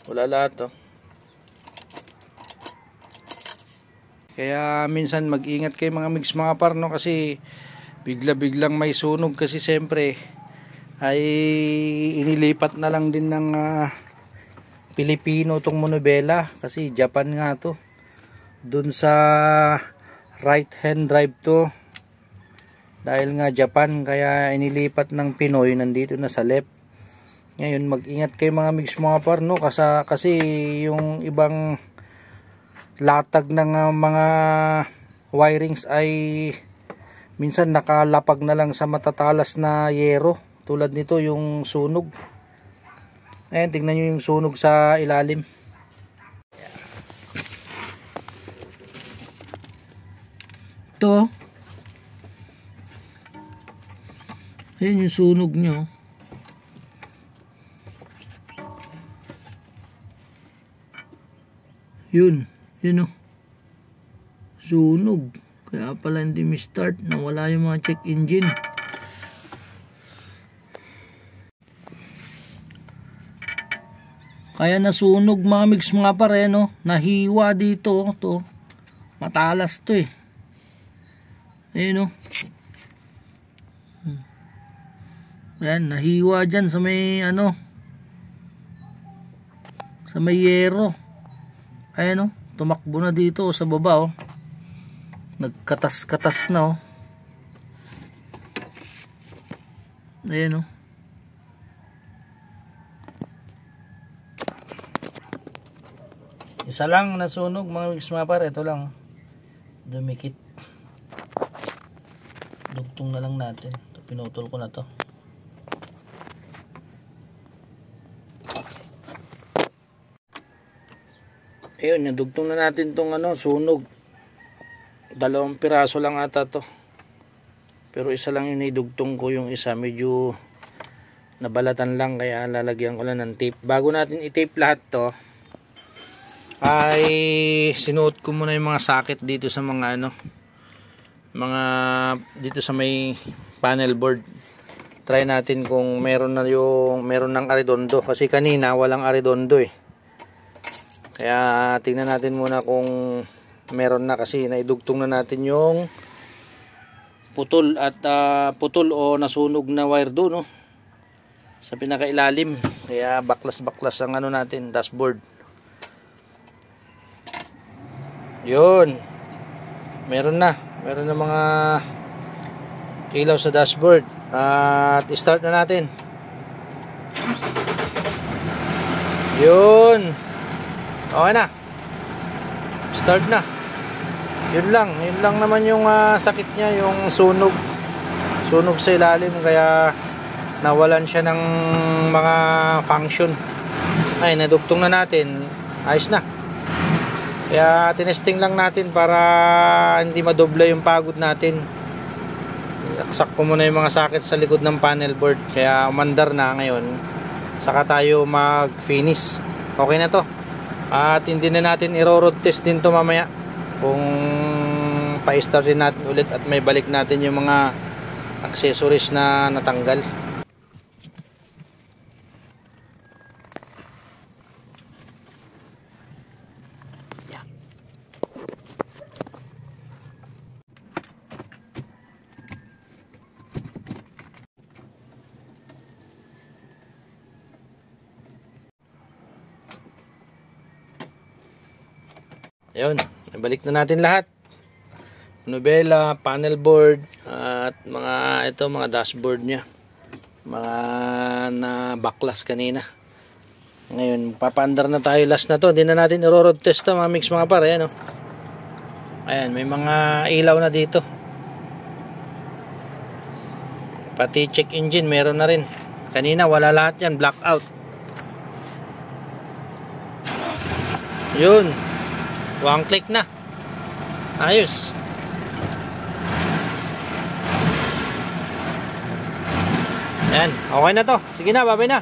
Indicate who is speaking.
Speaker 1: Wala lahat, oh. Kaya minsan mag-ingat kayo mga mix mga par, no? Kasi bigla-biglang may sunog kasi siyempre ay inilipat na lang din ng Pilipino tong Monobela kasi Japan nga to. Dun sa right hand drive to. Dahil nga Japan kaya inilipat ng Pinoy, nandito na sa left. Ngayon mag-ingat kayo mga mix mga par, no? Kasi yung ibang latag ng mga wirings ay minsan nakalapag na lang sa matatalas na yero. Tulad nito yung sunog. Ayan, tignan nyo yung sunog sa ilalim. Ito. Ayan yung sunog nyo. Yun o. Sunog. Kaya pala hindi mi-start. Nawala yung mga check engine. Kaya nasunog mga mix mga pare, no? Nahiwa dito. To. Matalas to eh. Ayun o. Ayan, nahiwa dyan sa may sa may yero. Ayan o. Tumakbo na dito sa baba, oh. Nagkatas-katas na, oh. Ayan, oh. Isa lang nasunog mga mapar. Ito lang, dumikit. Dugtong na lang natin. Ito, pinutol ko na to. Ayun, nadugtong na natin tong sunog. 2 piraso lang ata to. Pero isa lang yung idugtong ko, yung isa medyo nabalatan lang kaya lalagyan ko lang ng tape. Bago natin i-tape lahat to, ay sinuot ko muna yung mga socket dito sa mga mga dito sa may panel board. Try natin kung meron ng aridondo kasi kanina walang aridondo eh. Kaya tingnan natin muna kung meron na kasi naidugtong na natin yung putol o nasunog na wire doon, no? Sa pinakailalim. Kaya baklas-baklas ang natin, dashboard. Yun. Meron na mga ilaw sa dashboard. At start na natin. Yun. Okay na. Start na. Yun lang naman yung sakit niya, yung sunog sa ilalim, kaya nawalan siya ng mga function. Ay, nadugtong na natin. Ayos na. Kaya tinesting lang natin para hindi madobla yung pagod natin. Saksak ko muna yung mga sakit sa likod ng panel board, kaya umandar na ngayon. Saka tayo mag-finish. Okay na to. At hindi na natin i-road test din to mamaya kung pa-start din natin ulit at may balik natin yung mga accessories na natanggal. Ayun, nabalik na natin lahat. Monobela, panel board, at mga dashboard niya. Mga na baklas kanina. Ngayon, papaandar na tayo, last na to. Hindi na natin i-road test to mga mix mga pare, ano? Ayan, may mga ilaw na dito. Pati check engine, meron na rin. Kanina, wala lahat yan, blackout. Yun. One click na. Ayos. Yan, okay na to. Sige na, babay na.